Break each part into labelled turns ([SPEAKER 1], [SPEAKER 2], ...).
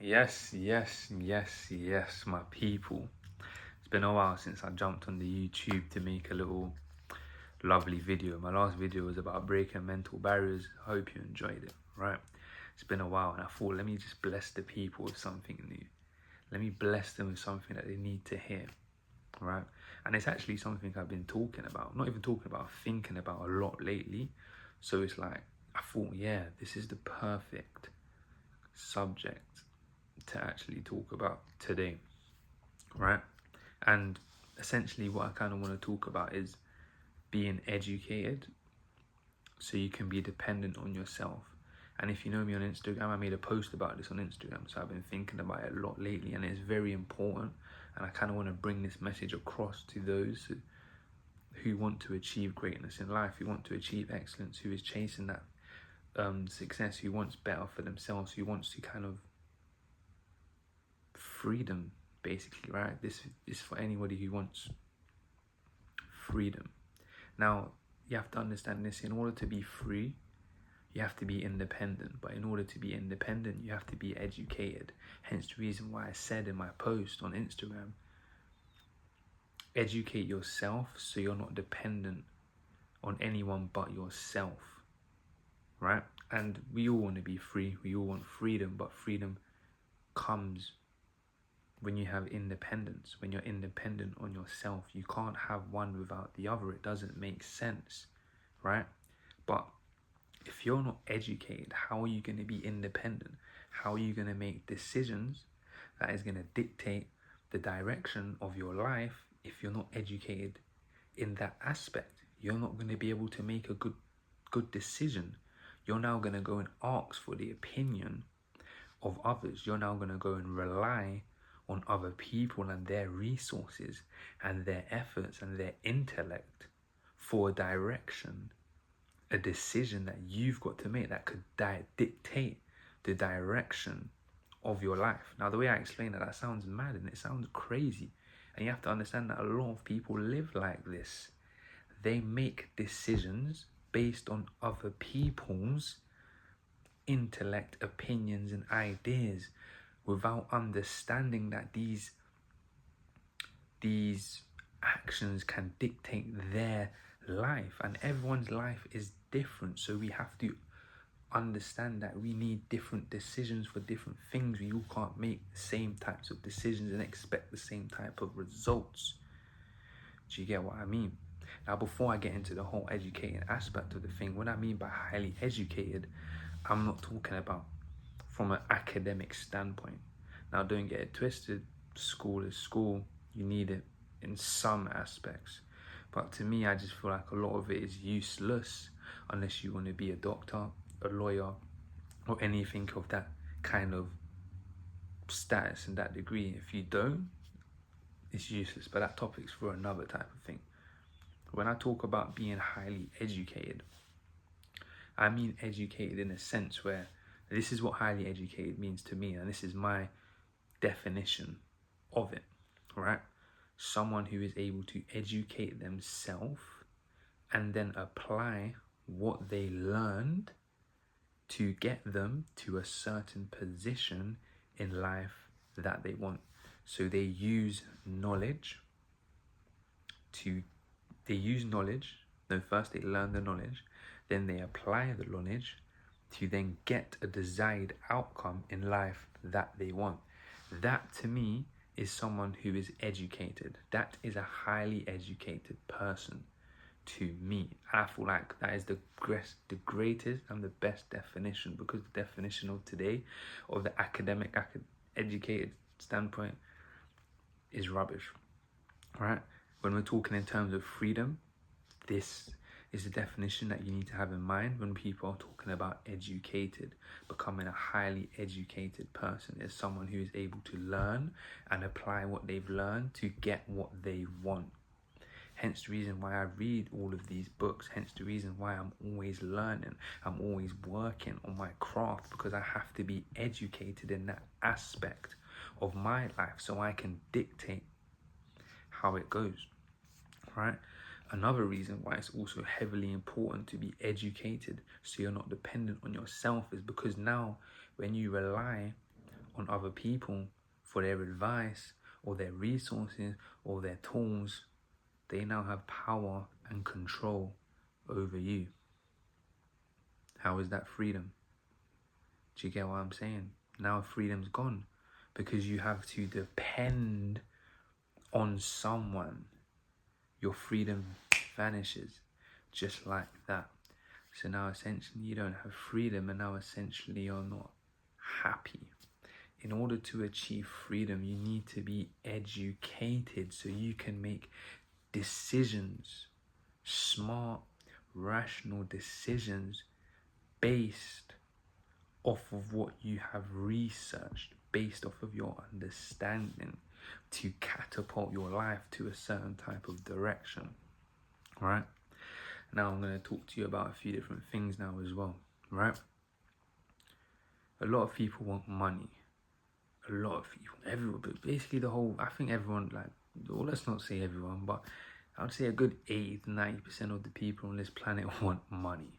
[SPEAKER 1] Yes, my people. It's been a while since I jumped on the YouTube to make a little lovely video. My last video was about breaking mental barriers. I hope you enjoyed it, right? It's been a while and I thought, let me just bless the people with something new. Let me bless them with something that they need to hear, right? And it's actually something I've been talking about, not even talking about, thinking about a lot lately. So it's like, I thought, yeah, this is the perfect subject to actually talk about today, right? And essentially what I kind of want to talk about is being educated so you can be dependent on yourself. And if you know me on Instagram, I made a post about this on Instagram, so I've been thinking about it a lot lately, and it's very important. And I kind of want to bring this message across to those who want to achieve greatness in life, who want to achieve excellence, who is chasing that success, who wants better for themselves, who wants to kind of freedom, basically, right? This is for anybody who wants freedom. Now, you have to understand this. In order to be free, you have to be independent. But in order to be independent, you have to be educated. Hence the reason why I said in my post on Instagram, educate yourself so you're not dependent on anyone but yourself, right? And we all want to be free. We all want freedom, but freedom comes when you have independence. When you're independent on yourself, you can't have one without the other. It doesn't make sense, right? But if you're not educated, how are you going to be independent? How are you going to make decisions that is going to dictate the direction of your life if you're not educated in that aspect? You're not going to be able to make a good decision. You're now going to go and ask for the opinion of others. You're now going to go and rely on other people and their resources and their efforts and their intellect for a direction, a decision that you've got to make that could dictate the direction of your life. Now, the way I explain that sounds mad and it sounds crazy. And you have to understand that a lot of people live like this. They make decisions based on other people's intellect, opinions, and ideas without understanding that these actions can dictate their life, and everyone's life is different. So we have to understand that we need different decisions for different things. We all can't make the same types of decisions and expect the same type of results. Do you get what I mean? Now, before I get into the whole educating aspect of the thing, what I mean by highly educated, I'm not talking about from an academic standpoint. Now, don't get it twisted. School is school. You need it in some aspects. But to me, I just feel like a lot of it is useless unless you want to be a doctor, a lawyer, or anything of that kind of status and that degree. If you don't, it's useless. But that topic's for another type of thing. When I talk about being highly educated, I mean educated in a sense where this is what highly educated means to me, and this is my definition of it, right? Someone who is able to educate themselves and then apply what they learned to get them to a certain position in life that they want. So they use knowledge first they learn the knowledge, then they apply the knowledge to then get a desired outcome in life that they want. That to me is someone who is educated. That is a highly educated person to me. I feel like that is the greatest and the best definition, because the definition of today of the academic educated standpoint is rubbish, right? When we're talking in terms of freedom, this is the definition that you need to have in mind when people are talking about educated. Becoming a highly educated person is someone who is able to learn and apply what they've learned to get what they want. Hence the reason why I read all of these books. Hence the reason why I'm always learning. I'm always working on my craft, because I have to be educated in that aspect of my life so I can dictate how it goes, right? Another reason why it's also heavily important to be educated so you're not dependent on yourself is because now when you rely on other people for their advice or their resources or their tools. They now have power and control over you. How is that freedom? Do you get what I'm saying? Now freedom's gone because you have to depend on someone. Your freedom vanishes just like that. So now essentially you don't have freedom, and now essentially you're not happy. In order to achieve freedom, you need to be educated so you can make decisions, smart, rational decisions based off of what you have researched, based off of your understanding, to catapult your life to a certain type of direction. Right? Now I'm going to talk to you about a few different things now as well. Right? A lot of people want money. A lot of people, everyone, but basically the whole, I think everyone, like, well, let's not say everyone, but I would say a good 80 to 90% of the people on this planet want money,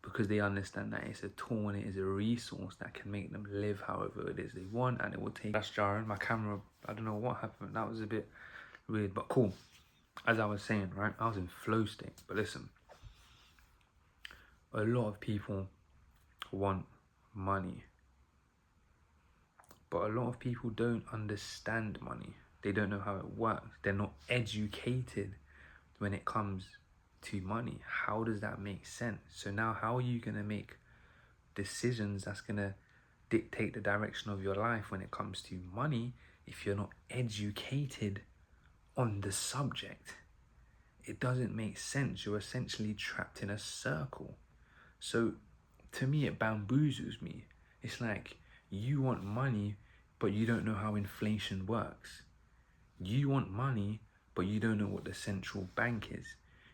[SPEAKER 1] because they understand that it's a tool and it is a resource that can make them live however it is they want, and it will take. That's jarring. My camera, I don't know what happened. That was a bit weird, but cool. As I was saying, right, I was in flow state. But listen, a lot of people want money, but a lot of people don't understand money. They don't know how it works. They're not educated when it comes to money. How does that make sense? So now how are you going to make decisions that's going to dictate the direction of your life when it comes to money if you're not educated on the subject? It doesn't make sense. You're essentially trapped in a circle. So to me, it bamboozles me. It's like you want money, but you don't know how inflation works. You want money, but you don't know what the central bank is.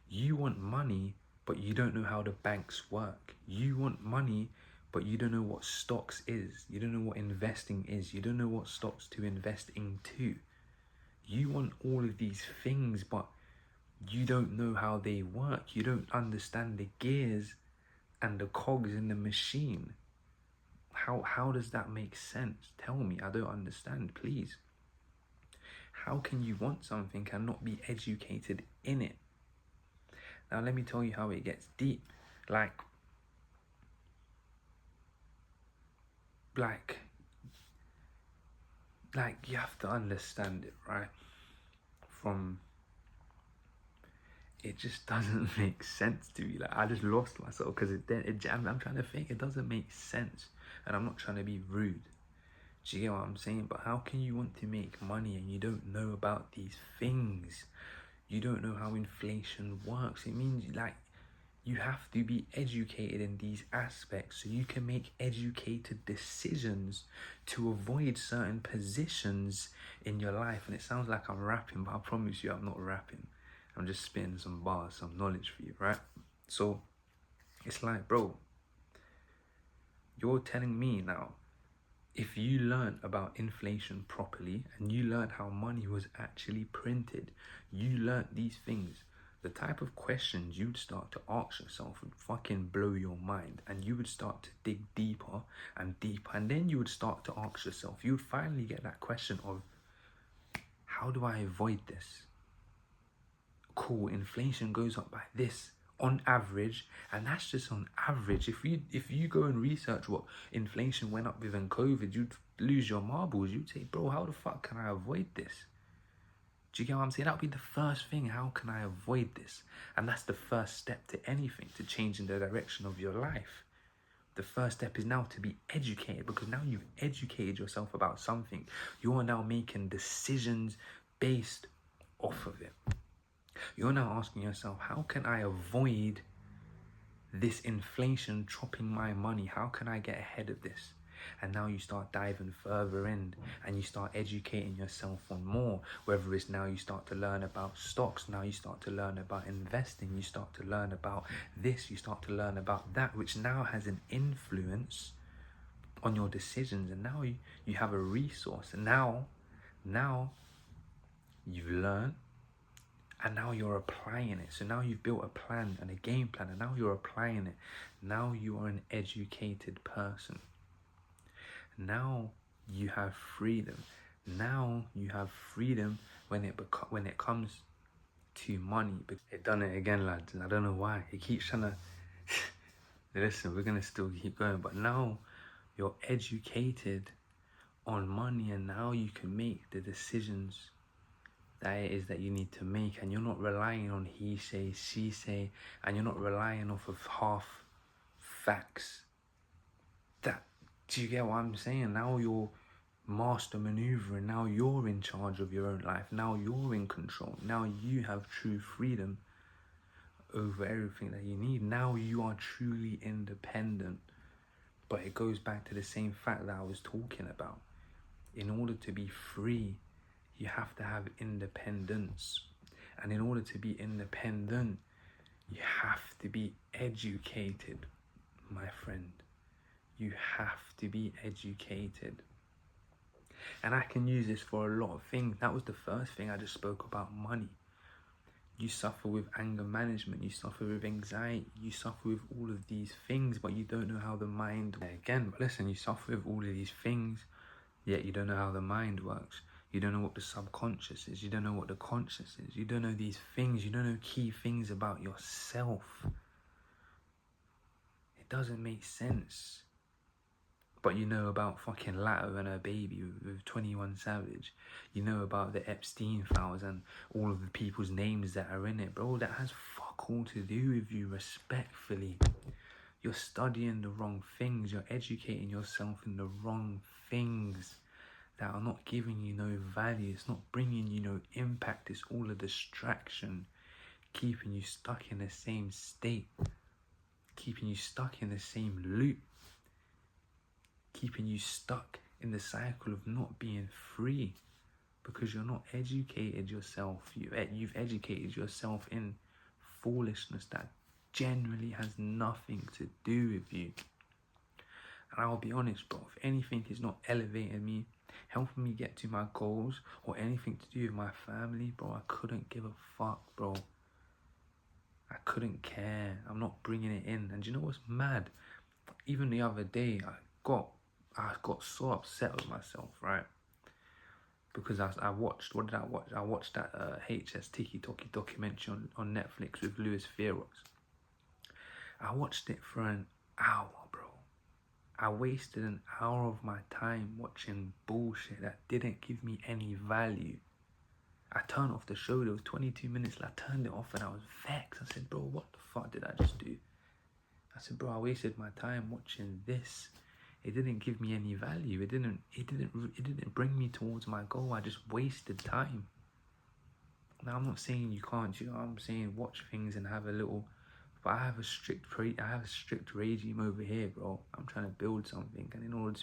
[SPEAKER 1] You want money, but you don't know how the banks work. You want money, but you don't know what stocks is. You don't know what investing is. You don't know what stocks to invest into. You want all of these things, but you don't know how they work. You don't understand the gears and the cogs in the machine. How does that make sense? Tell me, I don't understand, please. How can you want something and not be educated in it? Now let me tell you how it gets deep. Like you have to understand it, right? It just doesn't make sense to me. Like, I just lost myself because I'm trying to think. It doesn't make sense, and I'm not trying to be rude. Do you get what I'm saying? But how can you want to make money and you don't know about these things? You don't know how inflation works. It means like you have to be educated in these aspects so you can make educated decisions to avoid certain positions in your life. And it sounds like I'm rapping, but I promise you I'm not rapping. I'm just spitting some bars, some knowledge for you, right? So it's like, bro, you're telling me now, if you learn about inflation properly and you learn how money was actually printed, you learn these things, the type of questions you'd start to ask yourself would fucking blow your mind, and you would start to dig deeper and deeper, and then you would start to ask yourself, you would finally get that question of, how do I avoid this? Cool, inflation goes up by this on average, and that's just on average. If you go and research what inflation went up within COVID, you'd lose your marbles. You'd say, bro, how the fuck can I avoid this? Do you get what I'm saying? That would be the first thing. How can I avoid this? And that's the first step to anything, to changing the direction of your life. The first step is now to be educated, because now you've educated yourself about something. You are now making decisions based off of it. You're now asking yourself, how can I avoid this inflation chopping my money? How can I get ahead of this? And now you start diving further in and you start educating yourself on more. Whether it's now you start to learn about stocks, now you start to learn about investing, you start to learn about this, you start to learn about that, which now has an influence on your decisions. And now you have a resource. And now you've learned, and now you're applying it. So now you've built a plan and a game plan, and now you're applying it. Now you are an educated person. Now you have freedom. Now you have freedom when it comes to money. But it done it again, lads, and I don't know why. It keeps trying to listen, we're gonna still keep going, but now you're educated on money, and now you can make the decisions that it is that you need to make, and you're not relying on he say, she say, and you're not relying off of half facts. Do you get what I'm saying? Now you're master maneuvering. Now you're in charge of your own life. Now you're in control. Now you have true freedom over everything that you need. Now you are truly independent. But it goes back to the same fact that I was talking about. In order to be free, you have to have independence. And in order to be independent, you have to be educated, my friend. You have to be educated. And I can use this for a lot of things. That was the first thing I just spoke about, money. You suffer with anger management, you suffer with anxiety, you suffer with all of these things, but you don't know how the mind... Again, but listen, you suffer with all of these things, yet you don't know how the mind works. You don't know what the subconscious is. You don't know what the conscious is. You don't know these things. You don't know key things about yourself. It doesn't make sense. But you know about fucking Latto and her baby with 21 Savage. You know about the Epstein files and all of the people's names that are in it. Bro, that has fuck all to do with you, respectfully. You're studying the wrong things. You're educating yourself in the wrong things that are not giving you no value. It's not bringing you no impact. It's all a distraction, keeping you stuck in the same state, keeping you stuck in the same loop, keeping you stuck in the cycle of not being free, because you're not educated yourself. You've educated yourself in foolishness that generally has nothing to do with you. And I'll be honest, bro, if anything is not elevating me, helping me get to my goals, or anything to do with my family, bro, I couldn't give a fuck, bro. I couldn't care. I'm not bringing it in. And do you know what's mad? Even the other day, I got so upset with myself, right? Because I watched, what did I watch? I watched that HS Tiki Toki documentary on Netflix with Louis Theroux. I watched it for an hour, bro. I wasted an hour of my time watching bullshit that didn't give me any value. I turned off the show. There was 22 minutes. I turned it off and I was vexed. I said, bro, what the fuck did I just do? I said, bro, I wasted my time watching this. It didn't give me any value. It didn't bring me towards my goal. I just wasted time. Now, I'm not saying you can't. I'm saying watch things and have a little. But I have a strict regime over here, bro. I'm trying to build something, and in order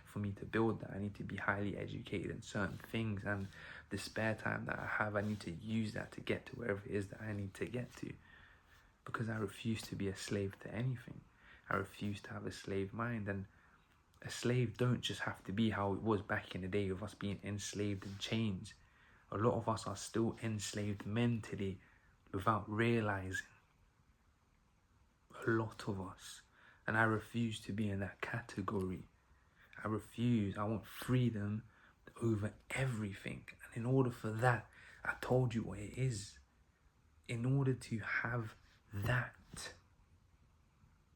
[SPEAKER 1] for me to build that, I need to be highly educated in certain things. And the spare time that I have, I need to use that to get to wherever it is that I need to get to. Because I refuse to be a slave to anything. I refuse to have a slave mind. And a slave don't just have to be how it was back in the day of us being enslaved in chains. A lot of us are still enslaved mentally without realizing. A lot of us. And I refuse to be in that category. I refuse. I want freedom over everything. And in order for that, I told you what it is. In order to have that,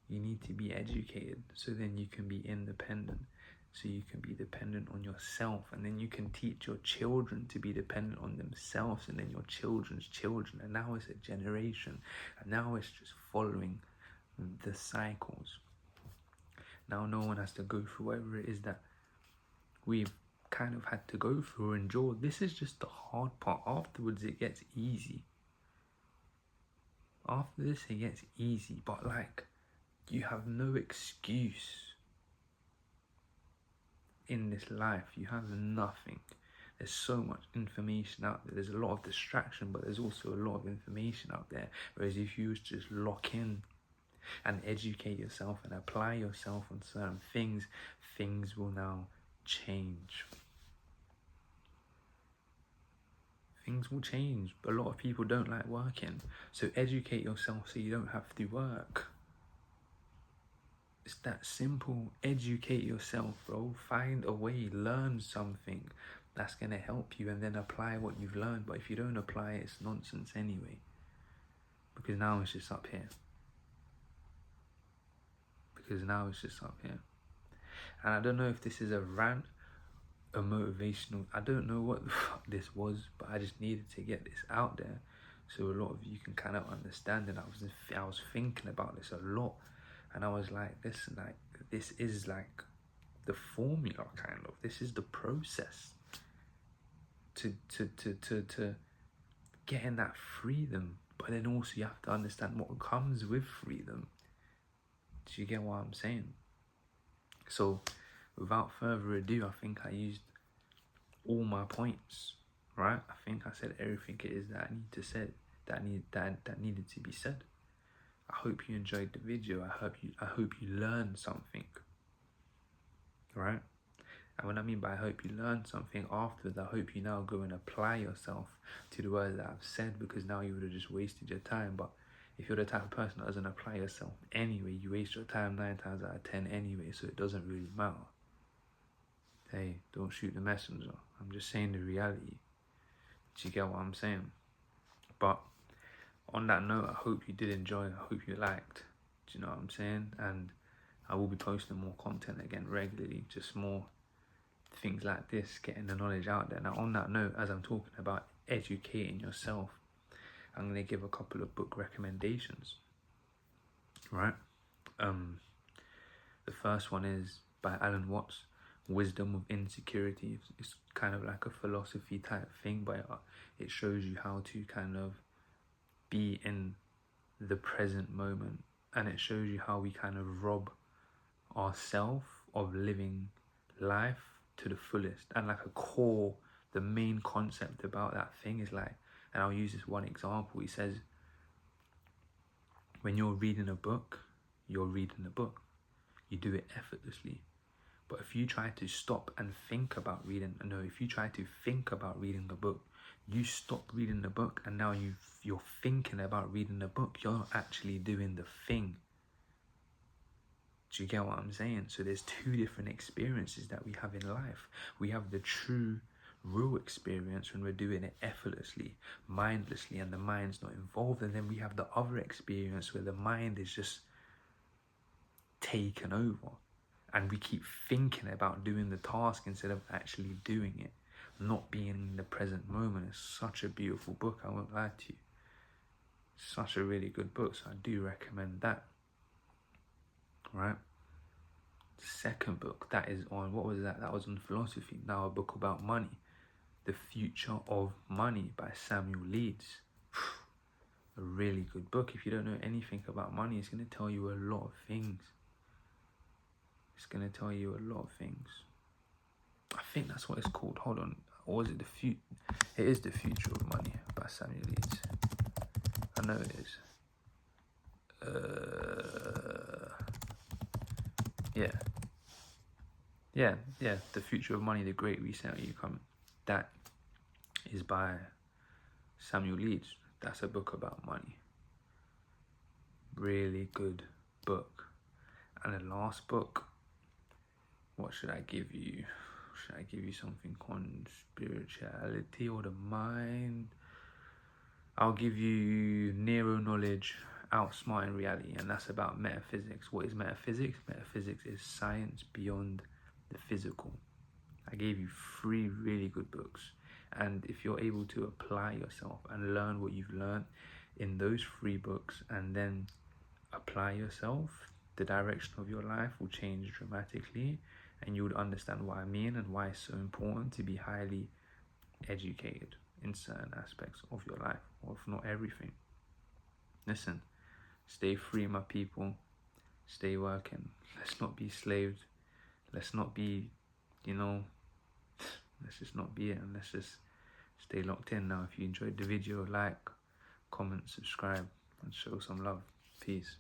[SPEAKER 1] you need to be educated, so then you can be independent, so you can be dependent on yourself, and then you can teach your children to be dependent on themselves, and then your children's children, and now it's a generation, and now it's just following the cycles. Now no one has to go through whatever it is that we've kind of had to go through or endure. This is just the hard part. Afterwards it gets easy. After this it gets easy, but like, you have no excuse in this life. You have nothing. There's so much information out there. There's a lot of distraction, but there's also a lot of information out there. Whereas if you just lock in and educate yourself and apply yourself on certain things, things will now change. Things will change. A lot of people don't like working. So educate yourself so you don't have to work. It's that simple. Educate yourself, bro. Find a way, learn something that's gonna help you, and then apply what you've learned. But if you don't apply it, it's nonsense anyway. Because now it's just up here. And I don't know if this is a rant, a motivational, I don't know what the fuck this was, but I just needed to get this out there so a lot of you can kind of understand it. I was thinking about this a lot, and I was like, this is like the formula, kind of. This is the process to getting that freedom. But then also you have to understand what comes with freedom. Do you get what I'm saying? So without further ado, I think I used all my points, right? I think I said everything it is that I need to say, that needed to be said. I hope you enjoyed the video. I hope you learned something, right? And what I mean by I hope you learned something afterwards, I hope you now go and apply yourself to the words that I've said, because now you would have just wasted your time. But if you're the type of person that doesn't apply yourself anyway, you waste your time 9 times out of 10 anyway, so it doesn't really matter. Hey, don't shoot the messenger. I'm just saying the reality. Do you get what I'm saying? But on that note, I hope you did enjoy. I hope you liked. Do you know what I'm saying? And I will be posting more content again regularly, just more things like this, getting the knowledge out there. Now, on that note, as I'm talking about educating yourself, I'm going to give a couple of book recommendations, right? The first one is by Alan Watts, Wisdom of Insecurity. It's kind of like a philosophy type thing, but it shows you how to kind of be in the present moment, and it shows you how we kind of rob ourselves of living life to the fullest. And like the main concept about that thing is like, and I'll use this one example. He says, when you're reading a book, you're reading a book. You do it effortlessly. But if you try to stop and think about if you try to think about reading a book, you stop reading the book, and now you're thinking about reading the book. You're not actually doing the thing. Do you get what I'm saying? So there's two different experiences that we have in life. We have the true, real experience when we're doing it effortlessly, mindlessly, and the mind's not involved. And then we have the other experience where the mind is just taken over, and we keep thinking about doing the task instead of actually doing it, not being in the present moment. It's such a beautiful book, I won't lie to you. Such a really good book, so I do recommend that. Right? The second book, that is on, what was that? That was on philosophy. Now a book about money. The Future of Money by Samuel Leeds. A really good book. If you don't know anything about money, it's going to tell you a lot of things. It's going to tell you a lot of things. I think that's what it's called. Hold on. Or is it It is The Future of Money by Samuel Leeds. I know it is. Yeah. The Future of Money, The Great Reset. Are you coming? That is by Samuel Leeds. That's a book about money. Really good book. And the last book, what should I give you? Should I give you something on spirituality or the mind? I'll give you Nero knowledge, Outsmarting Reality, and that's about metaphysics. What is metaphysics? Metaphysics is science beyond the physical. I gave you 3 really good books, and if you're able to apply yourself and learn what you've learned in those 3 books and then apply yourself, the direction of your life will change dramatically, and you would understand what I mean and why it's so important to be highly educated in certain aspects of your life, or if not everything. Listen, stay free, my people. Stay working. Let's not be slaves. Let's not be, let's just not be it, and let's just stay locked in. Now, if you enjoyed the video, like, comment, subscribe, and show some love. Peace.